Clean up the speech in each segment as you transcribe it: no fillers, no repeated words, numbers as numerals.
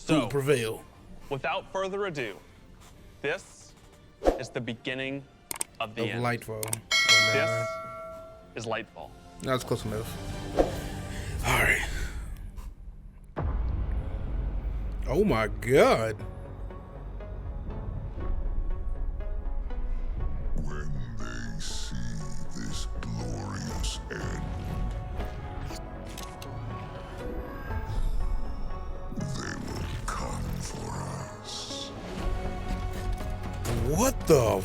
So, prevail. Without further ado, this is the beginning of the end. Lightfall. This is Lightfall. That's close enough. All right. Oh my God. When they see this glorious end, they will come for us. What the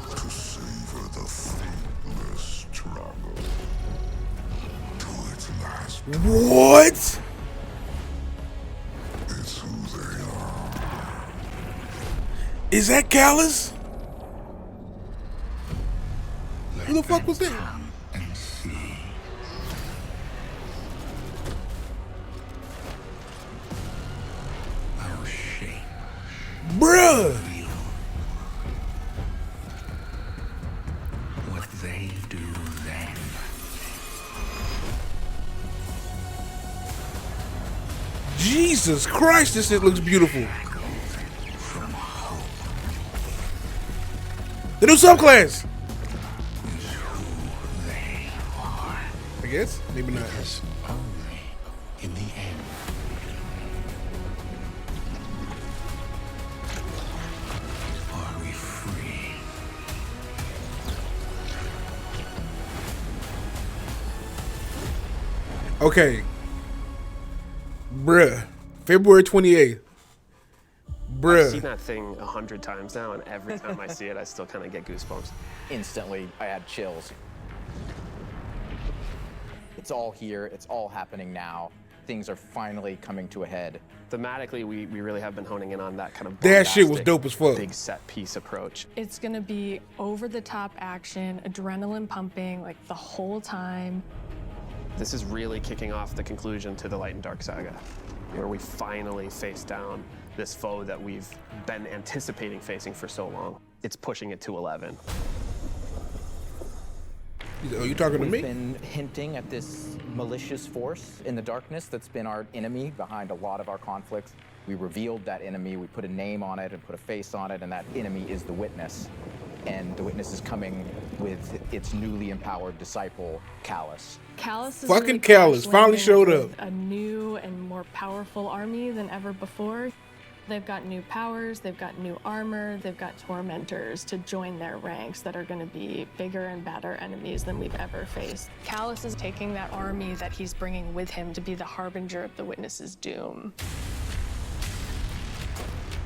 To savor the fruitless struggle to its last. What? It's who they are. Is that Callus? Who the fuck was that? Come and see. Our shape. Bruh. What they do then. Jesus Christ, this shit looks beautiful. From hope The new subclass. is who they are. I guess. Maybe not. Because only in the end are we free. Okay. Bruh. February 28th. I've seen Bruh. that thing 100 times now, and every time I see it, I still kind of get goosebumps. Instantly, I had chills. It's all here, it's all happening now. Things are finally coming to a head. Thematically, we really have been honing in on that kind of That shit was bombastic, dope as fuck. big set piece approach. It's gonna be over-the-top action, adrenaline pumping, like the whole time. This is really kicking off the conclusion to the Light and Dark saga, where we finally face down this foe that we've been anticipating facing for so long. It's pushing it to 11. Oh, you talking to We've me? been hinting at this malicious force in the darkness that's been our enemy behind a lot of our conflicts. We revealed that enemy, we put a name on it and put a face on it, and that enemy is the Witness. And the Witness is coming with its newly empowered disciple, Callus. Callus is Fucking really Callus crash finally landing showed with up. A new and more powerful army than ever before. They've got new powers, they've got new armor, they've got tormentors to join their ranks that are going to be bigger and badder enemies than we've ever faced. Callus is taking that army that he's bringing with him to be the harbinger of the Witness's doom.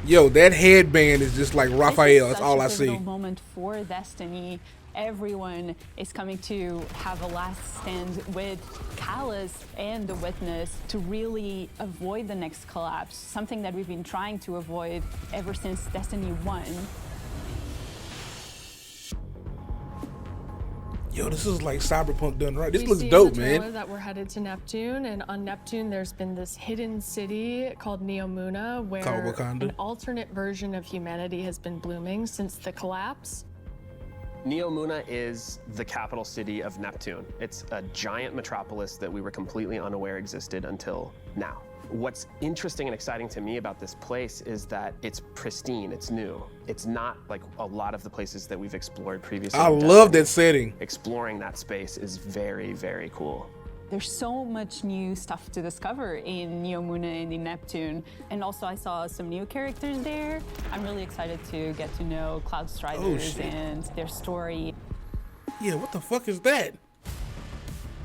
Yo, that headband is just like Raphael. That's all I This is such a see. pivotal moment for Destiny. Everyone is coming to have a last stand with Callus and the Witness to really avoid the next collapse, something that we've been trying to avoid ever since Destiny 1. Yo, this is like Cyberpunk done right. This We looks see in dope, the trailer man. that we're headed to Neptune, and on Neptune there's been this hidden city called Neomuna where Called Wakanda. an alternate version of humanity has been blooming since the collapse. Neomuna is the capital city of Neptune. It's a giant metropolis that we were completely unaware existed until now. What's interesting and exciting to me about this place is that it's pristine, it's new. It's not like a lot of the places that we've explored previously. I in love Destiny. that setting. Exploring that space is very, very cool. There's so much new stuff to discover in Neomuna and in Neptune. And also I saw some new characters there. I'm really excited to get to know Cloud Striders shit. and their story. Yeah, what the fuck is that?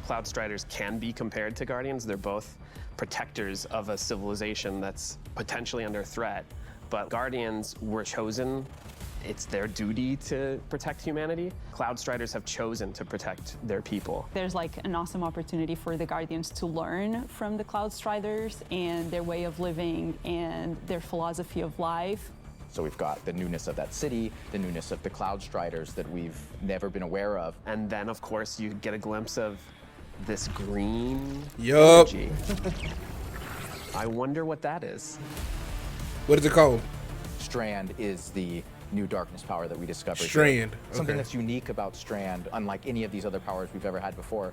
Cloud Striders can be compared to Guardians. They're both protectors of a civilization that's potentially under threat. But Guardians were chosen. It's their duty to protect humanity. Cloud Striders have chosen to protect their people. There's like an awesome opportunity for the Guardians to learn from the Cloud Striders and their way of living and their philosophy of life. So we've got the newness of that city, the newness of the Cloud Striders that we've never been aware of. And then, of course, you get a glimpse of this green Yup. energy. I wonder what that is. What is it called? Strand is the new darkness power that we discovered. here. Strand, Something okay. that's unique about Strand, unlike any of these other powers we've ever had before.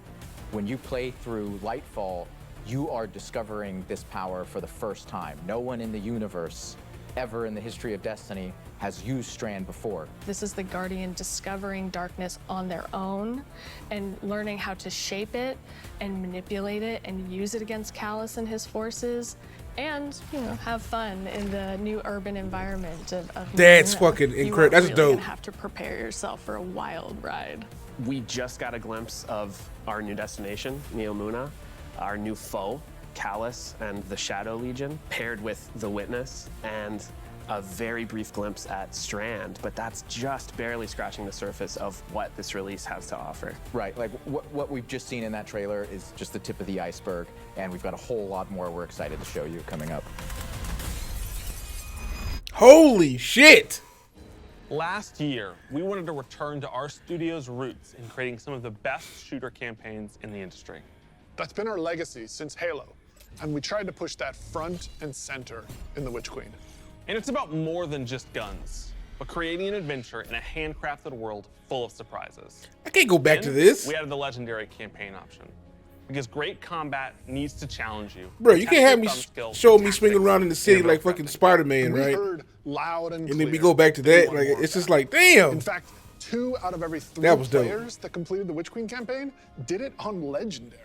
When you play through Lightfall, You are discovering this power for the first time. No one in the universe ever in the history of Destiny has used Strand before. This is the Guardian discovering darkness on their own and learning how to shape it and manipulate it and use it against Callus and his forces, and, you know, have fun in the new urban environment of That's Nuna. fucking You are incredible. That's really dope. gonna have to prepare yourself for a wild ride. We just got a glimpse of our new destination, Neomuna, our new foe, Callus and the Shadow Legion, paired with the Witness, and a very brief glimpse at Strand, but that's just barely scratching the surface of what this release has to offer. Right, like what we've just seen in that trailer is just the tip of the iceberg, and we've got a whole lot more we're excited to show you coming up. Holy shit! Last year, we wanted to return to our studio's roots in creating some of the best shooter campaigns in the industry. That's been our legacy since Halo, and we tried to push that front and center in The Witch Queen. And it's about more than just guns, but creating an adventure in a handcrafted world full of surprises. I can't go back to And this. we added the legendary campaign option. Because great combat needs to challenge you. Bro, you test can't have your me thumb skills show and me swinging tactics around in the city in like real fucking time. Spider-Man, We right? heard loud and And then we clear go back to they that. want Like, more of it's just that. like, damn. In fact, 2 out of every 3 That was dope. players that completed the Witch Queen campaign did it on Legendary.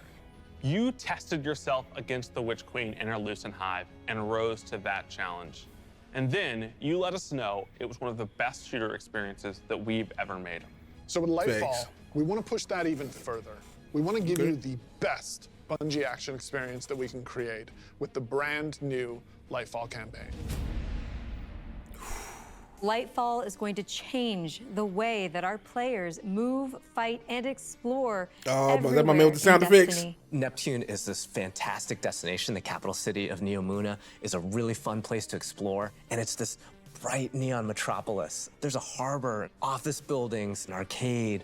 You tested yourself against the Witch Queen and her Lucent Hive and rose to that challenge. And then you let us know it was one of the best shooter experiences that we've ever made. So with Lightfall, Thanks. we want to push that even further. We want to give you the best Bungie action experience that we can create with the brand new Lightfall campaign. Lightfall is going to change the way that our players move, fight, and explore. Oh, is that my man with the sound everywhere in effects? Destiny. Neptune is this fantastic destination. The capital city of Neomuna is a really fun place to explore, and it's this bright neon metropolis. There's a harbor, office buildings, an arcade.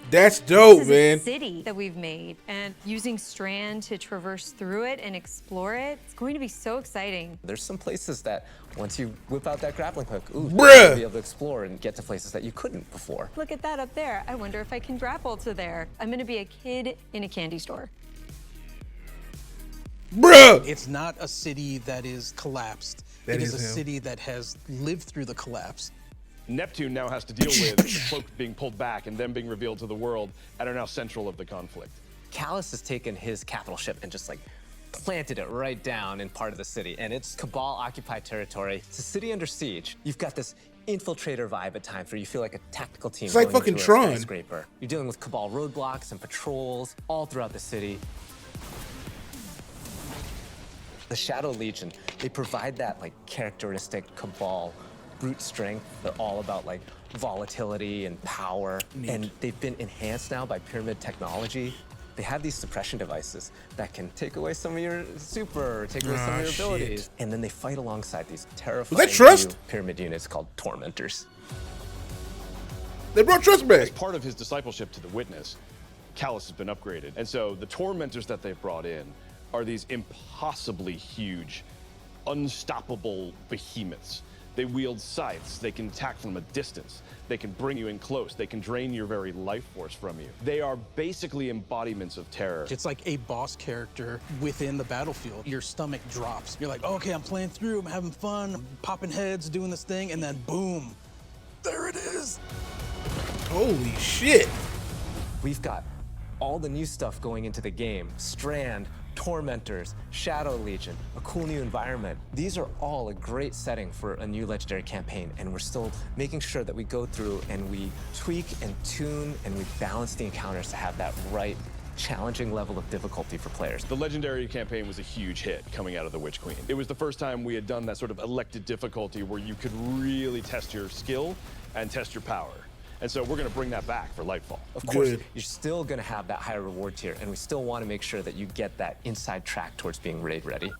That's dope, This is man. a city that we've made, and using Strand to traverse through it and explore it, it's going to be so exciting. There's some places that once you whip out that grappling hook, ooh, Bruh. you'll be able to explore and get to places that you couldn't before. Look at that up there. I wonder if I can grapple to there. I'm going to be a kid in a candy store. Bruh! It's not a city that is collapsed. That It is is a him. city that has lived through the collapse. Neptune now has to deal with the cloak being pulled back and them being revealed to the world and are now central of the conflict. Callus has taken his capital ship and just like planted it right down in part of the city, and it's Cabal-occupied territory. It's a city under siege. You've got this infiltrator vibe at times where you feel like a tactical team. It's like going fucking into a Tron. skyscraper. You're dealing with Cabal roadblocks and patrols all throughout the city. The Shadow Legion, they provide that like characteristic Cabal brute strength. They're all about like volatility and power, and they've been enhanced now by pyramid technology. They have these suppression devices that can take away some of your super, take away some of your shit. abilities, and then they fight alongside these terrifying that Trust? new pyramid units called Tormentors. They brought Trust back. As part of his discipleship to the Witness, Callus has been upgraded. And so the Tormentors that they've brought in are these impossibly huge, unstoppable behemoths. They wield scythes, they can attack from a distance, they can bring you in close, they can drain your very life force from you. They are basically embodiments of terror. It's like a boss character within the battlefield. Your stomach drops. You're like, okay, I'm playing through, I'm having fun, I'm popping heads, doing this thing, and then boom, there it is. Holy shit. We've got all the new stuff going into the game. Strand, Tormentors, Shadow Legion, a cool new environment. These are all a great setting for a new Legendary campaign, and we're still making sure that we go through and we tweak and tune and we balance the encounters to have that right challenging level of difficulty for players. The Legendary campaign was a huge hit coming out of the Witch Queen. It was the first time we had done that sort of elected difficulty where you could really test your skill and test your power. And so we're going to bring that back for Lightfall. Of course, Good. you're still going to have that higher reward tier, and we still want to make sure that you get that inside track towards being raid ready.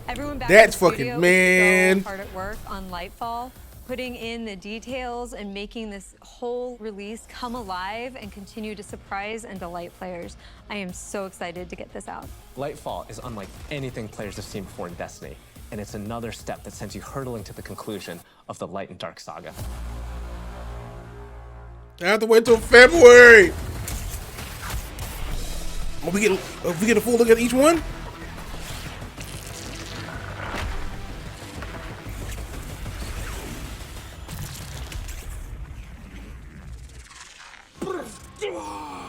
Everyone back That's in the fucking- studio man. is so hard at work on Lightfall, putting in the details and making this whole release come alive and continue to surprise and delight players. I am so excited to get this out. Lightfall is unlike anything players have seen before in Destiny, and it's another step that sends you hurtling to the conclusion of the Light and Dark saga. I have to wait till February. We get a full look at each one.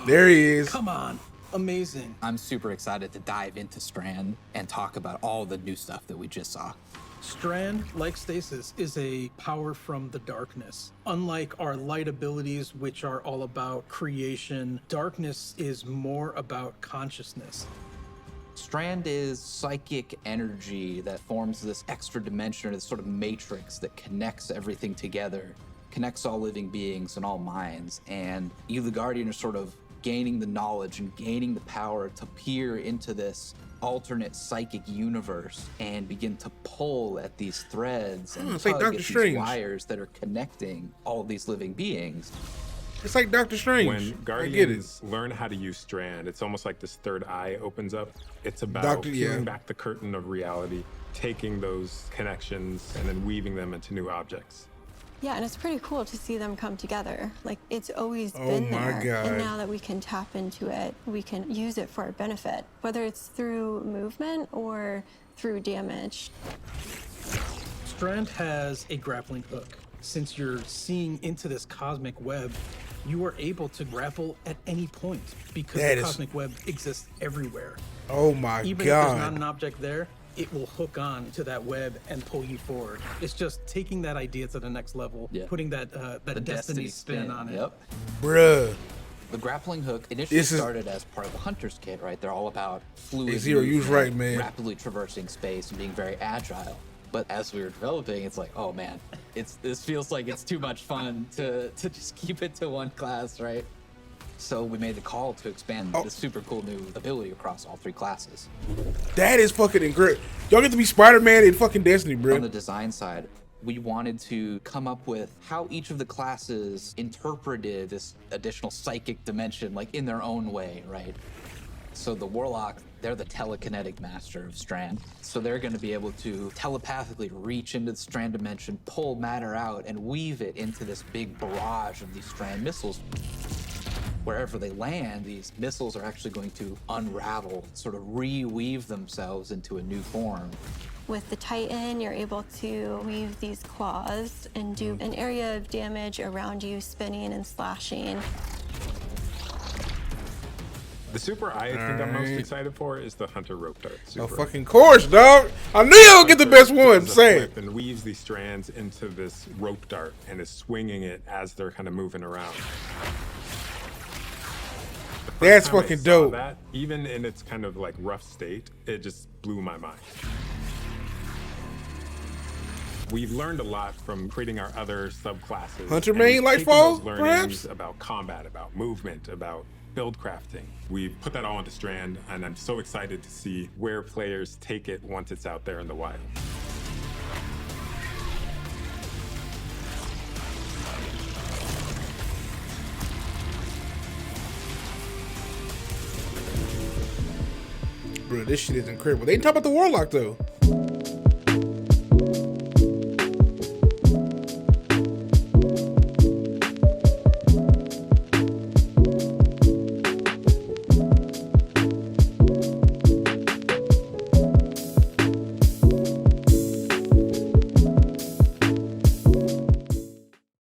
There he is. Come on. Amazing. I'm super excited to dive into Strand and talk about all the new stuff that we just saw. Strand, like Stasis, is a power from the darkness. Unlike our light abilities, which are all about creation, darkness is more about consciousness. Strand is psychic energy that forms this extra dimension, or this sort of matrix that connects everything together, connects all living beings and all minds. And you, the Guardian, are sort of gaining the knowledge and gaining the power to peer into this alternate psychic universe and begin to pull at these threads and it's tug like Dr. at Strange. these wires that are connecting all these living beings. It's like Dr. Strange. When Guardians learn how to use Strand, it's almost like this third eye opens up. It's about peeling back the curtain of reality, taking those connections and then weaving them into new objects. Yeah, and it's pretty cool to see them come together. Like, it's always been there. God. And now that we can tap into it, we can use it for our benefit, whether it's through movement or through damage. Strand has a grappling hook. Since you're seeing into this cosmic web, you are able to grapple at any point because the cosmic web exists everywhere. Oh my Even God. if there's not an object there, it will hook on to that web and pull you forward. It's just taking that idea to the next level, putting that that destiny spin on it. Yep. Bruh. The grappling hook initially started as part of the Hunter's Kit, right? They're all about fluid Zero, you was right, man. rapidly traversing space and being very agile. But as we were developing, it's like, oh man, this feels like it's too much fun to just keep it to one class, right? So we made the call to expand this super cool new ability across all three classes. That is fucking incredible. Y'all get to be Spider-Man in fucking Destiny, bro. On the design side, we wanted to come up with how each of the classes interpreted this additional psychic dimension, like in their own way, right? So the Warlock, they're the telekinetic master of Strand. So they're going to be able to telepathically reach into the Strand dimension, pull matter out, and weave it into this big barrage of these Strand missiles. Wherever they land, these missiles are actually going to unravel, sort of reweave themselves into a new form. With the Titan, you're able to weave these claws and do an area of damage around you, spinning and slashing. The super I think I'm most excited for is the Hunter Rope Dart. Oh, fucking course, dog. I knew you would get the best one. Say it. And weaves these strands into this rope dart and is swinging it as they're kind of moving around. That's fucking dope. That, even in its kind of like rough state, it just blew my mind. We've learned a lot from creating our other subclasses. Hunter and main we've taken Lightfall, those learnings about combat, about movement, about build crafting. We put that all into Strand, and I'm so excited to see where players take it once it's out there in the wild. Bro, this shit is incredible. They didn't talk about the Warlock, though.